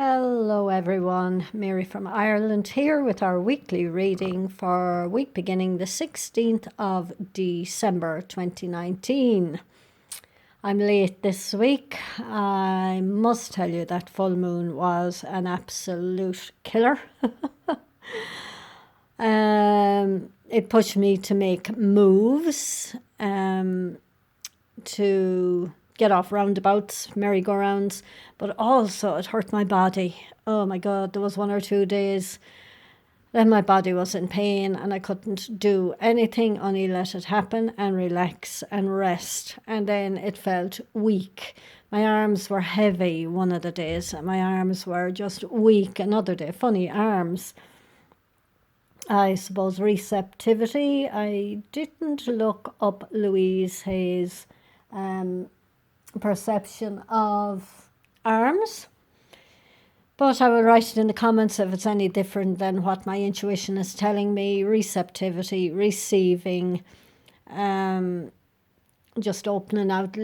Hello everyone, Mary from Ireland here with our weekly reading for week beginning the 16th of December 2019. I'm late this week. I must tell you that full moon was an absolute killer. It pushed me to make moves, to get off roundabouts, merry-go-rounds, but also it hurt my body. Oh my God, there was 1 or 2 days then my body was in pain and I couldn't do anything, only let it happen and relax and rest. And then it felt weak. My arms were heavy one of the days and my arms were just weak another day. Funny arms. I suppose receptivity. I didn't look up Louise Hay's perception of arms, but I will write it in the comments if it's any different than what my intuition is telling me. Receptivity, receiving, just opening out,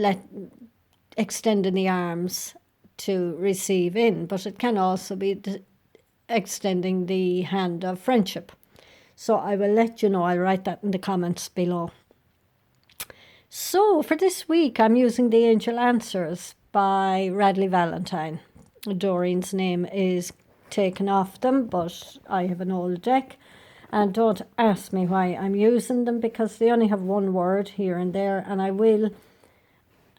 extending the arms to receive in, but it can also be extending the hand of friendship. So I will let you know. I'll write that in the comments below. So for this week, I'm using the Angel Answers by Radley Valentine. Doreen's name is taken off them, but I have an old deck. And don't ask me why I'm using them, because they only have one word here and there, and I will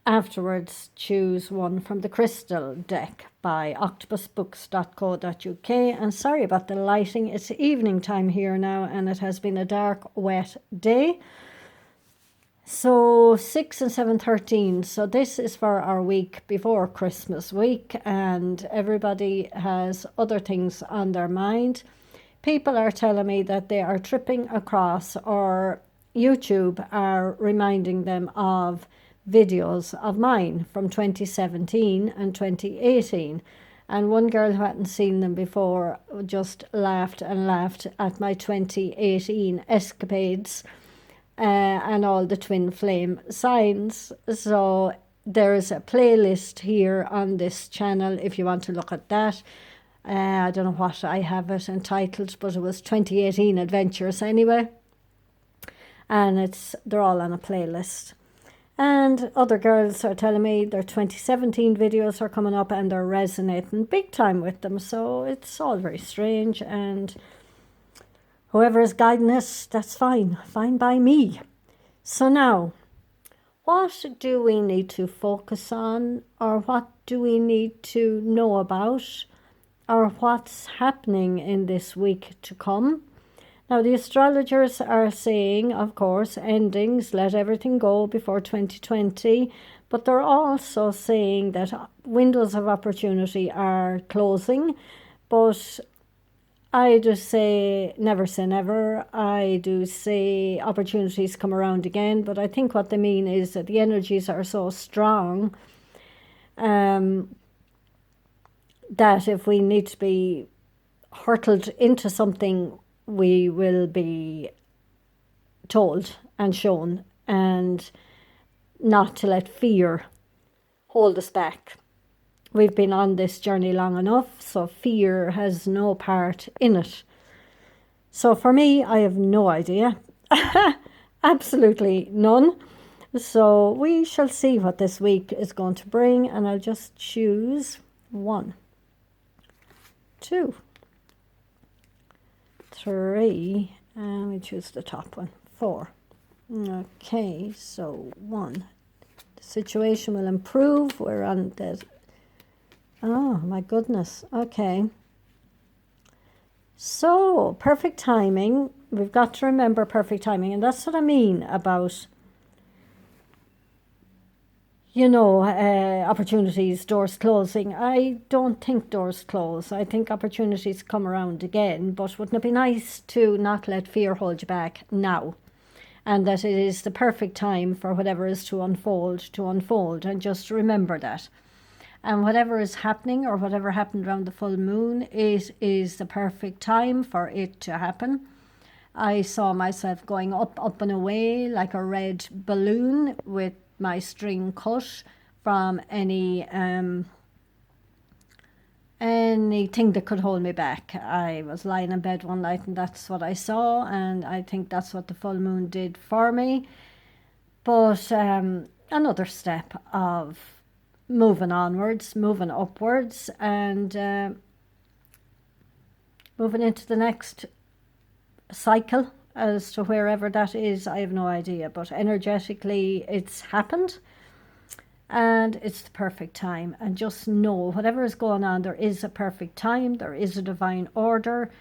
afterwards choose one from the Crystal deck by octopusbooks.co.uk. And sorry about the lighting, it's evening time here now and it has been a dark, wet day. So 6 and 7/13. So this is for our week before Christmas week, and everybody has other things on their mind. People are telling me that they are tripping across, or YouTube are reminding them of videos of mine from 2017 and 2018. And one girl who hadn't seen them before just laughed and laughed at my 2018 escapades. And all the twin flame signs. So there's a playlist here on this channel if you want to look at that. I don't know what I have it entitled, but it was 2018 adventures anyway. And they're all on a playlist. And other girls are telling me their 2017 videos are coming up and they're resonating big time with them. So it's all very strange, and whoever is guiding us, that's fine. Fine by me. So now, what do we need to focus on, or what do we need to know about, or what's happening in this week to come? Now, the astrologers are saying, of course, endings, let everything go before 2020. But they're also saying that windows of opportunity are closing. But I just say never. I do say opportunities come around again, but I think what they mean is that the energies are so strong that if we need to be hurtled into something, we will be told and shown, and not to let fear hold us back. We've been on this journey long enough, so fear has no part in it. So for me, I have no idea. Absolutely none. So we shall see what this week is going to bring, and I'll just choose 1, 2, 3, and we choose the top one, 4. Okay, so 1. The situation will improve. We're on the... Oh, my goodness. Okay. So, perfect timing. We've got to remember perfect timing. And that's what I mean about, opportunities, doors closing. I don't think doors close. I think opportunities come around again. But wouldn't it be nice to not let fear hold you back now? And that it is the perfect time for whatever is to unfold. And just remember that. And whatever is happening, or whatever happened around the full moon, it is the perfect time for it to happen. I saw myself going up and away like a red balloon with my string cut from any anything that could hold me back. I was lying in bed one night and that's what I saw, and I think that's what the full moon did for me. But another step of moving onwards, moving upwards, and moving into the next cycle. As to wherever that is, I have no idea, but energetically it's happened and it's the perfect time. And just know whatever is going on, there is a perfect time, there is a divine order,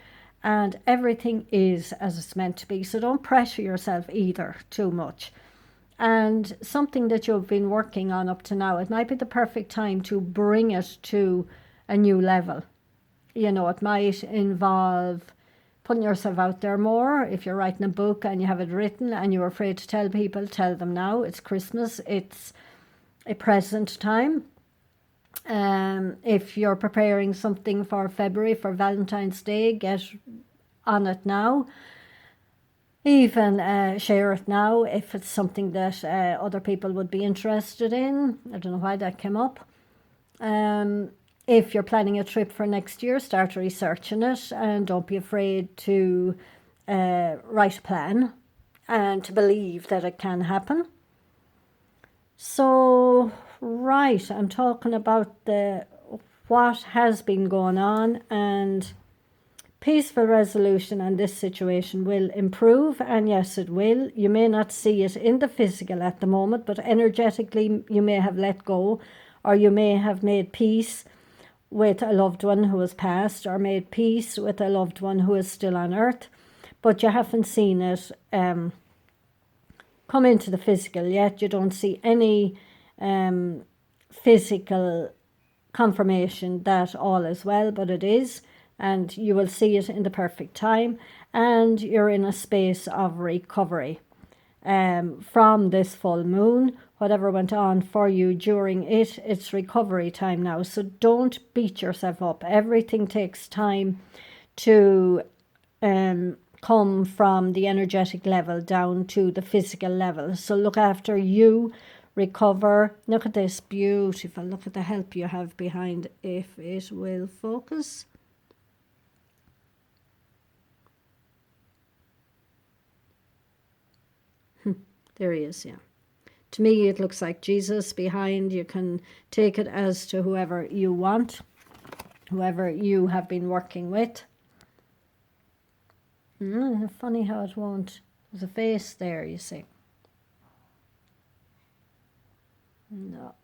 and everything is as it's meant to be. So don't pressure yourself either too much. And something that you've been working on up to now, it might be the perfect time to bring it to a new level. You know, it might involve putting yourself out there more. If you're writing a book and you have it written and you're afraid to tell people, tell them now. It's Christmas, it's a present time. If you're preparing something for February, for Valentine's Day, get on it now. Even share it now if it's something that other people would be interested in. I don't know why that came up. If you're planning a trip for next year, start researching it, and don't be afraid to write a plan and to believe that it can happen. So, right, I'm talking about what has been going on, and peaceful resolution and this situation will improve, and yes, it will. You may not see it in the physical at the moment, but energetically you may have let go, or you may have made peace with a loved one who has passed, or made peace with a loved one who is still on earth, but you haven't seen it come into the physical yet. You don't see any physical confirmation that all is well, but it is, and you will see it in the perfect time, and you're in a space of recovery from this full moon. Whatever went on for you during it, it's recovery time now. So don't beat yourself up. Everything takes time to come from the energetic level down to the physical level. So look after you, recover. Look at this, beautiful. Look at the help you have behind, if it will focus. There he is, yeah. To me, it looks like Jesus behind. You can take it as to whoever you want, whoever you have been working with. Funny how it won't. There's a face there, you see. No.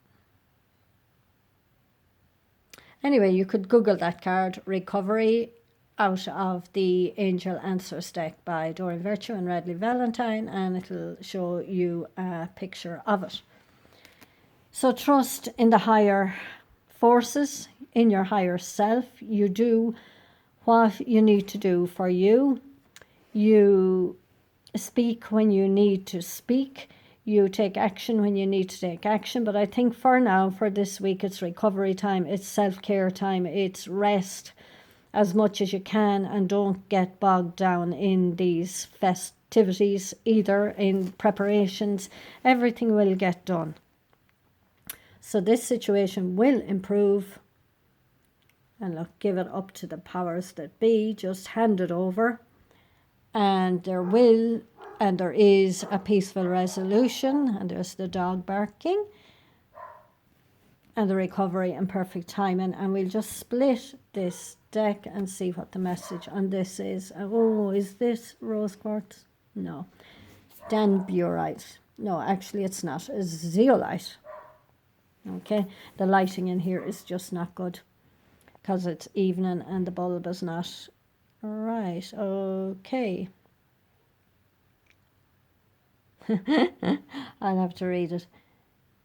Anyway, you could Google that card, Recovery, out of the Angel Answers deck by Doreen Virtue and Radley Valentine, and it'll show you a picture of it. So trust in the higher forces, in your higher self. You do what you need to do for you. You speak when you need to speak. You take action when you need to take action. But I think for now, for this week, it's recovery time. It's self-care time. It's rest as much as you can, and don't get bogged down in these festivities either, in preparations. Everything will get done. So this situation will improve. And look, give it up to the powers that be. Just hand it over. And there is a peaceful resolution. And there's the dog barking. And the recovery and perfect timing. And we'll just split this deck and see what the message on this is. Oh, is this rose quartz? No. Danburite. No, actually it's not. It's zeolite. Okay, the lighting in here is just not good because it's evening and the bulb is not right. Okay. I'll have to read it.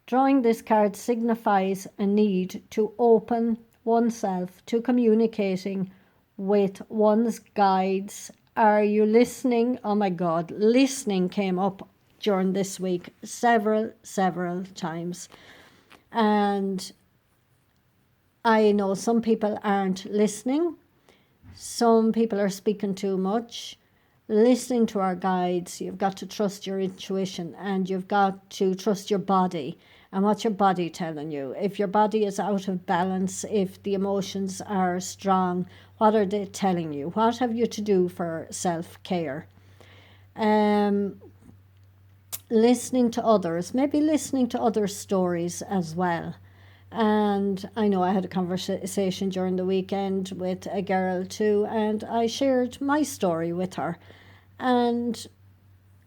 Drawing this card signifies a need to open oneself to communicating with one's guides. Are you listening? Oh my God, listening came up during this week several times. And I know some people aren't listening. Some people are speaking too much. Listening to our guides, you've got to trust your intuition, and you've got to trust your body and what's your body telling you? If your body is out of balance, if the emotions are strong, what are they telling you? What have you to do for self-care? Listening to others, maybe listening to other stories as well. And I know I had a conversation during the weekend with a girl too, and I shared my story with her. And,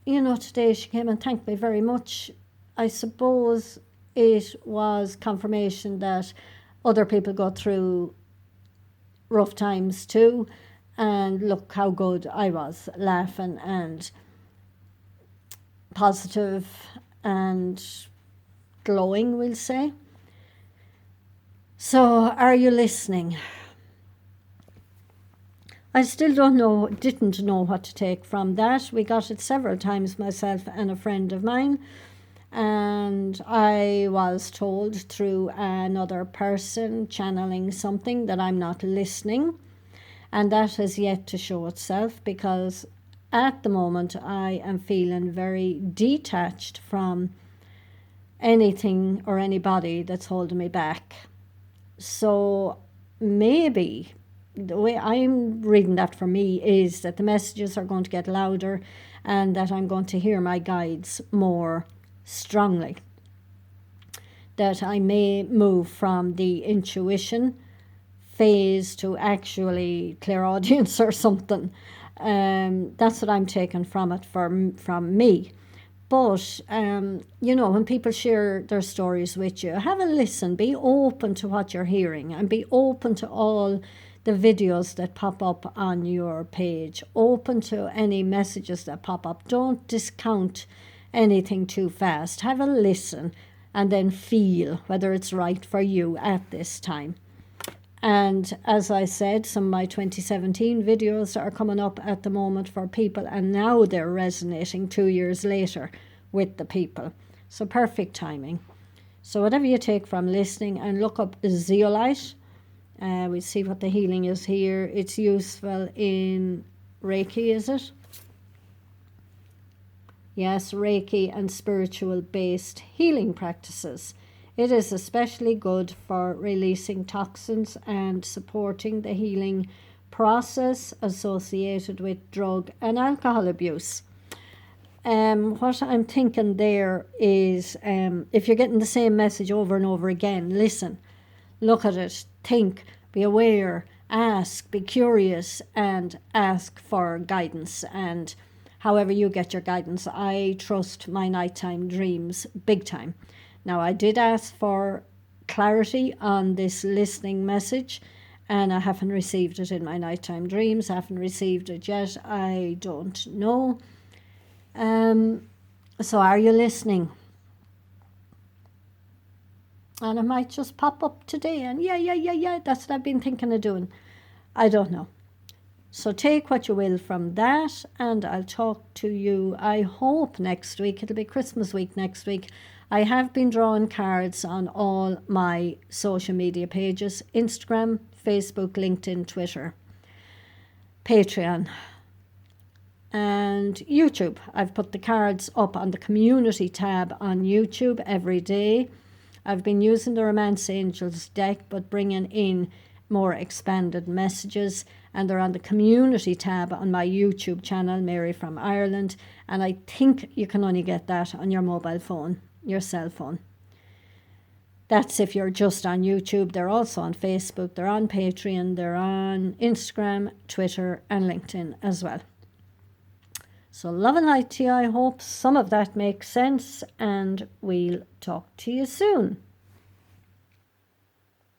today she came and thanked me very much. I suppose it was confirmation that other people go through rough times too. And look how good I was, laughing and positive and glowing, we'll say. So, are you listening? I still didn't know what to take from that. We got it several times, myself and a friend of mine. And I was told through another person channeling something that I'm not listening. And that has yet to show itself, because at the moment I am feeling very detached from anything or anybody that's holding me back. So maybe the way I'm reading that for me is that the messages are going to get louder and that I'm going to hear my guides more strongly. That I may move from the intuition phase to actually clairaudience or something. That's what I'm taking from it from me. But, when people share their stories with you, have a listen, be open to what you're hearing, and be open to all the videos that pop up on your page, open to any messages that pop up. Don't discount anything too fast. Have a listen and then feel whether it's right for you at this time. And as I said, some of my 2017 videos are coming up at the moment for people, and now they're resonating 2 years later with the people. So perfect timing. So whatever you take from listening, and look up zeolite. We see what the healing is here. It's useful in Reiki, is it? Yes, Reiki and spiritual-based healing practices. It is especially good for releasing toxins and supporting the healing process associated with drug and alcohol abuse. What I'm thinking there is, if you're getting the same message over and over again, listen, look at it, think, be aware, ask, be curious, and ask for guidance. And however you get your guidance, I trust my nighttime dreams big time. Now, I did ask for clarity on this listening message, and I haven't received it in my nighttime dreams. I haven't received it yet. I don't know. So are you listening? And it might just pop up today, and yeah, that's what I've been thinking of doing. I don't know. So take what you will from that, and I'll talk to you, I hope, next week. It'll be Christmas week next week. I have been drawing cards on all my social media pages: Instagram, Facebook, LinkedIn, Twitter, Patreon, and YouTube. I've put the cards up on the community tab on YouTube every day. I've been using the Romance Angels deck, but bringing in more expanded messages, and they're on the community tab on my YouTube channel, Mary from Ireland, and I think you can only get that on your mobile phone, your cell phone. That's if you're just on YouTube. They're also on Facebook, they're on Patreon, they're on Instagram, Twitter, and LinkedIn as well. So love and light to you. I hope some of that makes sense, and we'll talk to you soon.